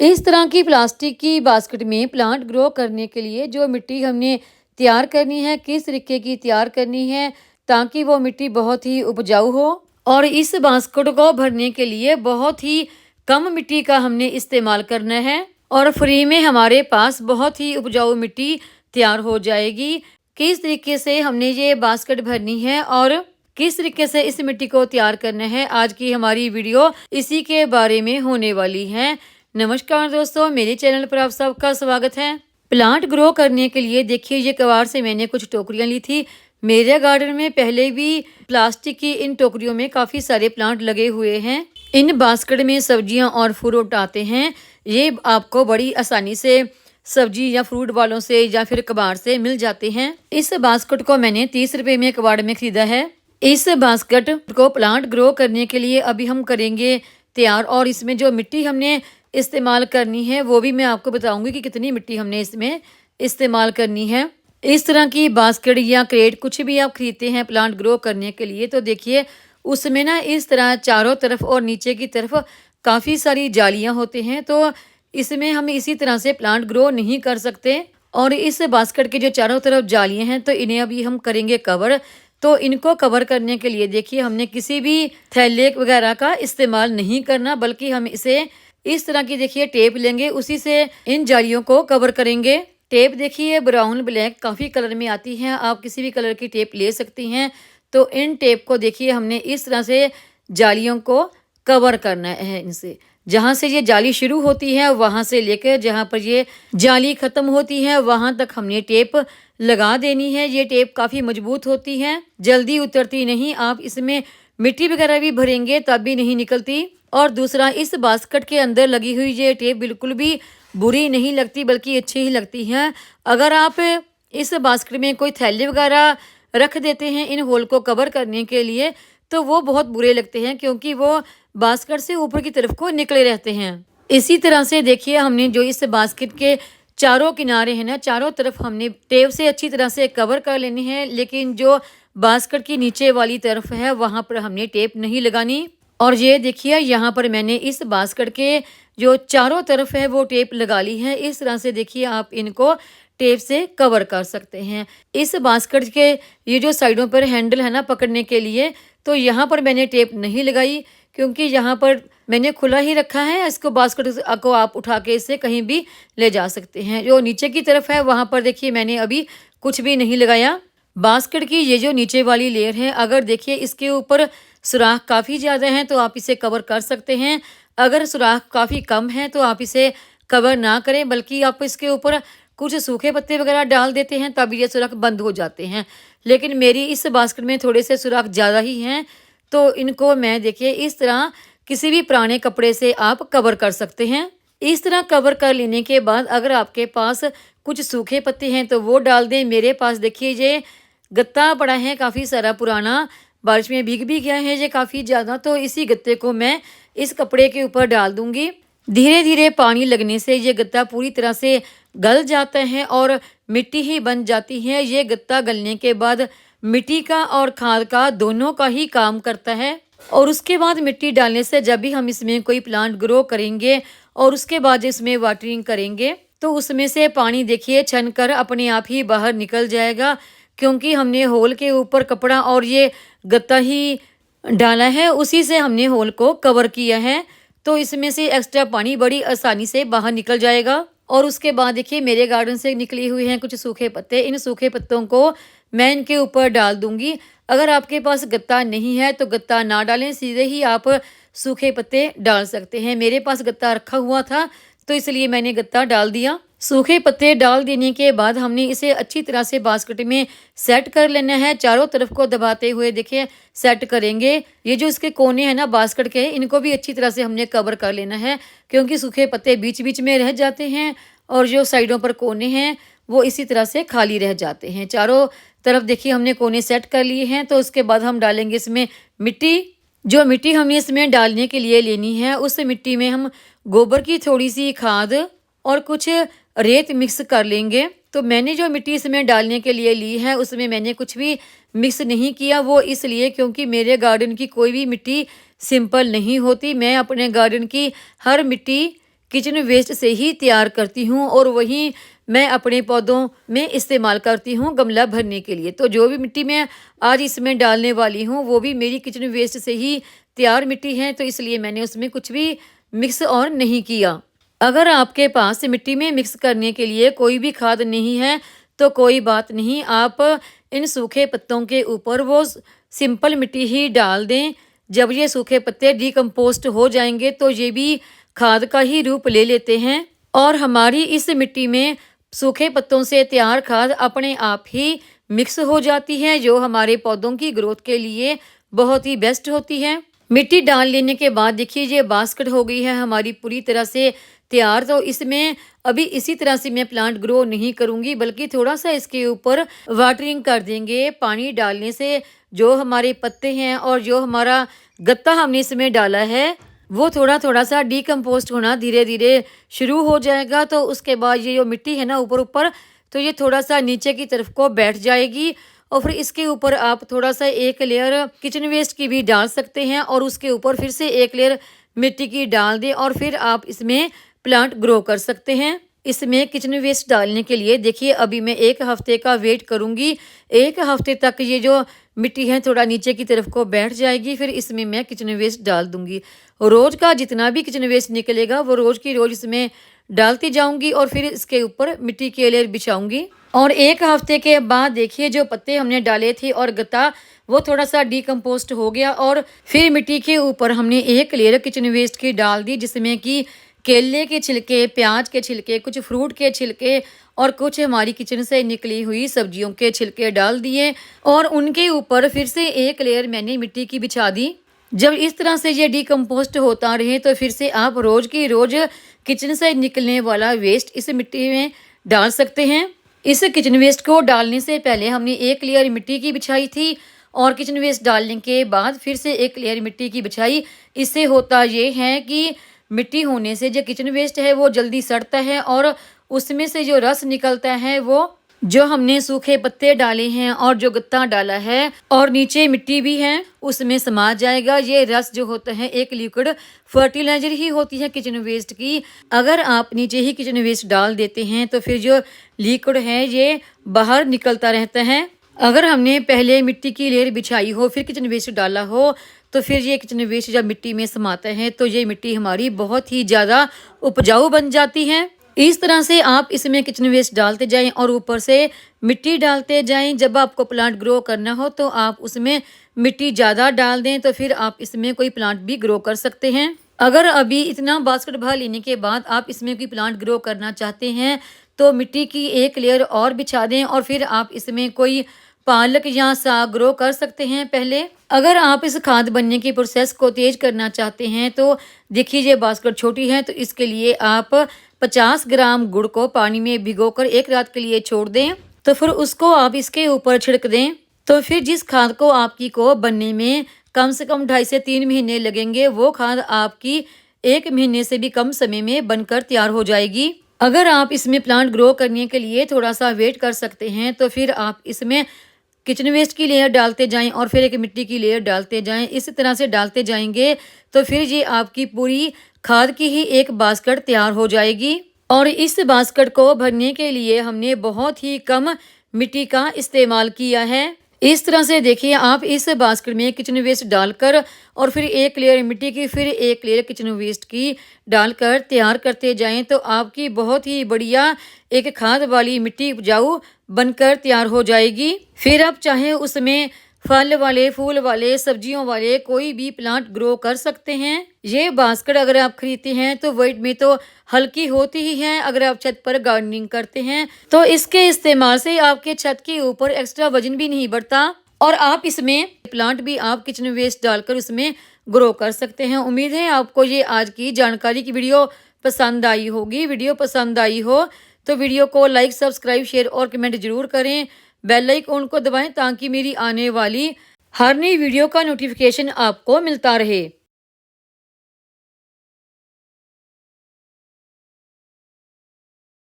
इस तरह की प्लास्टिक की बास्केट में प्लांट ग्रो करने के लिए जो मिट्टी हमने तैयार करनी है, किस तरीके की तैयार करनी है ताकि वो मिट्टी बहुत ही उपजाऊ हो। और इस बास्केट को भरने के लिए बहुत ही कम मिट्टी का हमने इस्तेमाल करना है और फ्री में हमारे पास बहुत ही उपजाऊ मिट्टी तैयार हो जाएगी। किस तरीके से हमने ये बास्केट भरनी है और किस तरीके से इस मिट्टी को तैयार करना है, आज की हमारी वीडियो इसी के बारे में होने वाली है। नमस्कार दोस्तों, मेरे चैनल पर आप सबका स्वागत है। प्लांट ग्रो करने के लिए देखिए, ये कबाड़ से मैंने कुछ टोकरियां ली थी। मेरे गार्डन में पहले भी प्लास्टिक की इन टोकरियों में काफ़ी सारे प्लांट लगे हुए हैं। इन बास्केट में सब्जियां और फ्रूट आते हैं। ये आपको बड़ी आसानी से सब्जी या फ्रूट वालों से या फिर कबाड़ से मिल जाते हैं। इस बास्केट को मैंने 30 रुपए में कबाड़ में खरीदा है। इस बास्केट को प्लांट ग्रो करने के लिए अभी हम करेंगे तैयार, और इसमें जो मिट्टी हमने इस्तेमाल करनी है वो भी मैं आपको बताऊंगी कि कितनी मिट्टी हमने इसमें इस्तेमाल करनी है। इस तरह की बास्केट या क्रेट कुछ भी आप खरीदते हैं प्लांट ग्रो करने के लिए, तो देखिए उसमें ना इस तरह चारों तरफ और नीचे की तरफ काफ़ी सारी जालियां होती हैं, तो इसमें हम इसी तरह से प्लांट ग्रो नहीं कर सकते। और इस बास्केट के जो चारों तरफ जालियां हैं तो इन्हें अभी हम करेंगे कवर। तो इनको कवर करने के लिए देखिए हमने किसी भी थैले वगैरह का इस्तेमाल नहीं करना, बल्कि हम इसे इस तरह की देखिए टेप लेंगे, उसी से इन जालियों को कवर करेंगे। टेप देखिए ब्राउन ब्लैक काफ़ी कलर में आती है, आप किसी भी कलर की टेप ले सकती हैं। तो इन टेप को देखिए हमने इस तरह से जालियों को कवर करना है। इनसे जहाँ से ये जाली शुरू होती है वहाँ से लेकर जहाँ पर ये जाली ख़त्म होती है वहाँ तक हमने टेप लगा देनी है। ये टेप काफ़ी मजबूत होती है, जल्दी उतरती नहीं। आप इसमें मिट्टी वगैरह भी भरेंगे तब भी नहीं निकलती। और दूसरा, इस बास्केट के अंदर लगी हुई ये टेप बिल्कुल भी बुरी नहीं लगती, बल्कि अच्छी ही लगती है। अगर आप इस बास्केट में कोई थैले वगैरह रख देते हैं इन होल को कवर करने के लिए, तो वो बहुत बुरे लगते हैं क्योंकि वो बास्केट से ऊपर की तरफ को निकले रहते हैं। इसी तरह से देखिए हमने जो इस बास्केट के चारों किनारे हैं ना, चारों तरफ हमने टेप से अच्छी तरह से कवर कर लेनी है, लेकिन जो बास्केट की नीचे वाली तरफ है वहाँ पर हमने टेप नहीं लगानी। और ये देखिए यहाँ पर मैंने इस बास्केट के जो चारों तरफ है वो टेप लगा ली है। इस तरह से देखिए आप इनको टेप से कवर कर सकते हैं। इस बास्केट के ये जो साइडों पर हैंडल है ना पकड़ने के लिए, तो यहाँ पर मैंने टेप नहीं लगाई क्योंकि यहाँ पर मैंने खुला ही रखा है। इसको बास्केट को आप उठा के इससे कहीं भी ले जा सकते हैं। जो नीचे की तरफ है वहाँ पर देखिए मैंने अभी कुछ भी नहीं लगाया। बास्केट की ये जो नीचे वाली लेयर है, अगर देखिए इसके ऊपर सुराख काफ़ी ज़्यादा हैं तो आप इसे कवर कर सकते हैं। अगर सुराख काफ़ी कम है तो आप इसे कवर ना करें, बल्कि आप इसके ऊपर कुछ सूखे पत्ते वगैरह डाल देते हैं तब ये सुराख बंद हो जाते हैं। लेकिन मेरी इस बास्केट में थोड़े से सुराख ज़्यादा ही हैं, तो इनको मैं देखिए इस तरह किसी भी पुराने कपड़े से आप कवर कर सकते हैं। इस तरह कवर कर लेने के बाद अगर आपके पास कुछ सूखे पत्ते हैं तो वो डाल दें। मेरे पास देखिए ये गत्ता पड़ा है काफ़ी सारा पुराना, बारिश में भीग भी गया है ये काफ़ी ज़्यादा, तो इसी गत्ते को मैं इस कपड़े के ऊपर डाल दूंगी। धीरे धीरे पानी लगने से ये गत्ता पूरी तरह से गल जाता है और मिट्टी ही बन जाती है। ये गत्ता गलने के बाद मिट्टी का और खाद का दोनों का ही काम करता है। और उसके बाद मिट्टी डालने से जब भी हम इसमें कोई प्लांट ग्रो करेंगे और उसके बाद इसमें वाटरिंग करेंगे तो उसमें से पानी देखिए छन कर अपने आप ही बाहर निकल जाएगा, क्योंकि हमने होल के ऊपर कपड़ा और ये गत्ता ही डाला है, उसी से हमने होल को कवर किया है। तो इसमें से एक्स्ट्रा पानी बड़ी आसानी से बाहर निकल जाएगा। और उसके बाद देखिए मेरे गार्डन से निकली हुई हैं कुछ सूखे पत्ते। इन सूखे पत्तों को मैं इनके ऊपर डाल दूंगी। अगर आपके पास गत्ता नहीं है तो गत्ता ना डालें, सीधे ही आप सूखे पत्ते डाल सकते हैं। मेरे पास गत्ता रखा हुआ था तो इसलिए मैंने गत्ता डाल दिया। सूखे पत्ते डाल देने के बाद हमने इसे अच्छी तरह से बास्केट में सेट कर लेना है। चारों तरफ को दबाते हुए देखिए सेट करेंगे। ये जो इसके कोने हैं ना बास्केट के, इनको भी अच्छी तरह से हमने कवर कर लेना है, क्योंकि सूखे पत्ते बीच बीच में रह जाते हैं और जो साइडों पर कोने हैं वो इसी तरह से खाली रह जाते हैं। चारों तरफ देखिए हमने कोने सेट कर लिए हैं। तो उसके बाद हम डालेंगे इसमें मिट्टी। जो मिट्टी हमने इसमें डालने के लिए लेनी है उस मिट्टी में हम गोबर की थोड़ी सी खाद और कुछ रेत मिक्स कर लेंगे। तो मैंने जो मिट्टी इसमें डालने के लिए ली है उसमें मैंने कुछ भी मिक्स नहीं किया, वो इसलिए क्योंकि मेरे गार्डन की कोई भी मिट्टी सिंपल नहीं होती। मैं अपने गार्डन की हर मिट्टी किचन वेस्ट से ही तैयार करती हूँ और वही मैं अपने पौधों में इस्तेमाल करती हूँ गमला भरने के लिए। तो जो भी मिट्टी मैं आज इसमें डालने वाली हूँ वो भी मेरी किचन वेस्ट से ही तैयार मिट्टी है, तो इसलिए मैंने उसमें कुछ भी मिक्स और नहीं किया। अगर आपके पास मिट्टी में मिक्स करने के लिए कोई भी खाद नहीं है तो कोई बात नहीं, आप इन सूखे पत्तों के ऊपर वो सिंपल मिट्टी ही डाल दें। जब ये सूखे पत्ते डिकम्पोस्ट हो जाएंगे तो ये भी खाद का ही रूप ले लेते हैं और हमारी इस मिट्टी में सूखे पत्तों से तैयार खाद अपने आप ही मिक्स हो जाती है, जो हमारे पौधों की ग्रोथ के लिए बहुत ही बेस्ट होती है। मिट्टी डाल लेने के बाद देखिए ये बास्केट हो गई है हमारी पूरी तरह से तैयार। तो इसमें अभी इसी तरह से मैं प्लांट ग्रो नहीं करूंगी, बल्कि थोड़ा सा इसके ऊपर वाटरिंग कर देंगे। पानी डालने से जो हमारे पत्ते हैं और जो हमारा गत्ता हमने इसमें डाला है वो थोड़ा थोड़ा सा डिकम्पोस्ट होना धीरे धीरे शुरू हो जाएगा। तो उसके बाद ये जो मिट्टी है ना ऊपर ऊपर, तो ये थोड़ा सा नीचे की तरफ को बैठ जाएगी और फिर इसके ऊपर आप थोड़ा सा एक लेयर किचन वेस्ट की भी डाल सकते हैं और उसके ऊपर फिर से एक लेयर मिट्टी की डाल दें और फिर आप इसमें प्लांट ग्रो कर सकते हैं। इसमें किचन वेस्ट डालने के लिए देखिए अभी मैं 1 हफ्ते का वेट करूंगी। 1 हफ्ते तक ये जो मिट्टी है थोड़ा नीचे की तरफ को बैठ जाएगी, फिर इसमें मैं किचन वेस्ट डाल दूंगी। रोज का जितना भी किचन वेस्ट निकलेगा वो रोज की रोज इसमें डालती जाऊंगी और फिर इसके ऊपर मिट्टी के लेयर बिछाऊंगी। और 1 हफ्ते के बाद देखिए जो पत्ते हमने डाले थे और गत्ता वो थोड़ा सा डिकम्पोस्ट हो गया और फिर मिट्टी के ऊपर हमने एक लेयर किचन वेस्ट की डाल दी, जिसमें कि केले के छिलके, प्याज के छिलके, कुछ फ्रूट के छिलके और कुछ हमारी किचन से निकली हुई सब्जियों के छिलके डाल दिए और उनके ऊपर फिर से एक लेयर मैंने मिट्टी की बिछा दी। जब इस तरह से ये डिकम्पोस्ट होता रहे तो फिर से आप रोज की रोज किचन से निकलने वाला वेस्ट इस मिट्टी में डाल सकते हैं। इस किचन वेस्ट को डालने से पहले हमने एक लेयर मिट्टी की बिछाई थी और किचन वेस्ट डालने के बाद फिर से एक लेयर मिट्टी की बिछाई। इससे होता ये है कि मिट्टी होने से जो किचन वेस्ट है वो जल्दी सड़ता है और उसमें से जो रस निकलता है वो जो हमने सूखे पत्ते डाले हैं और जो गत्ता डाला है और नीचे मिट्टी भी है उसमें समा जाएगा। ये रस जो होता है एक लिक्विड फर्टिलाइजर ही होती है किचन वेस्ट की। अगर आप नीचे ही किचन वेस्ट डाल देते हैं तो फिर जो लिक्विड है ये बाहर निकलता रहता है। अगर हमने पहले मिट्टी की लेयर बिछाई हो फिर किचन वेस्ट डाला हो तो फिर ये किचन वेस्ट जब मिट्टी में समाता है तो ये मिट्टी हमारी बहुत ही ज़्यादा उपजाऊ बन जाती है। इस तरह से आप इसमें किचन वेस्ट डालते जाएं और ऊपर से मिट्टी डालते जाएं। जब आपको प्लांट ग्रो करना हो तो आप उसमें मिट्टी ज़्यादा डाल दें तो फिर आप इसमें कोई प्लांट भी ग्रो कर सकते हैं। अगर अभी इतना बास्केट भर लेने के बाद आप इसमें कोई प्लांट ग्रो करना चाहते हैं तो मिट्टी की एक लेयर और बिछा दें और फिर आप इसमें कोई पालक या साग ग्रो कर सकते हैं। पहले अगर आप इस खाद बनने की प्रोसेस को तेज करना चाहते हैं तो देखिए ये बास्केट छोटी है तो इसके लिए आप 50 ग्राम गुड़ को पानी में भिगोकर 1 रात के लिए छोड़ दें, तो फिर उसको आप इसके ऊपर छिड़क दें। तो फिर जिस खाद को आपकी को बनने में कम से कम 2.5 से 3 महीने लगेंगे वो खाद आपकी 1 महीने से भी कम समय में बनकर तैयार हो जाएगी। अगर आप इसमें प्लांट ग्रो करने के लिए थोड़ा सा वेट कर सकते हैं तो फिर आप इसमें किचन वेस्ट की लेयर डालते जाएं और फिर एक मिट्टी की लेयर डालते जाएं। इस तरह से डालते जाएंगे तो फिर ये आपकी पूरी खाद की ही एक बास्केट तैयार हो जाएगी। और इस बास्केट को भरने के लिए हमने बहुत ही कम मिट्टी का इस्तेमाल किया है। इस तरह से देखिए आप इस बास्केट में किचन वेस्ट डालकर और फिर एक लेयर मिट्टी की फिर एक लेयर किचन वेस्ट की डालकर तैयार करते जाएं तो आपकी बहुत ही बढ़िया एक खाद वाली मिट्टी उपजाऊ बनकर तैयार हो जाएगी। फिर आप चाहे उसमें फल वाले, फूल वाले, सब्जियों वाले कोई भी प्लांट ग्रो कर सकते हैं। ये बास्केट अगर आप खरीदते हैं तो वेट में तो हल्की होती ही है। अगर आप छत पर गार्डनिंग करते हैं तो इसके इस्तेमाल से आपके छत के ऊपर एक्स्ट्रा वजन भी नहीं बढ़ता और आप इसमें प्लांट भी आप किचन वेस्ट डालकर उसमें ग्रो कर सकते हैं। उम्मीद है आपको ये आज की जानकारी की वीडियो पसंद आई होगी। वीडियो पसंद आई हो तो वीडियो को लाइक, सब्सक्राइब, शेयर और कमेंट जरूर करें। बेल आइकन को दबाएं ताकि मेरी आने वाली हर नई वीडियो का नोटिफिकेशन आपको मिलता रहे।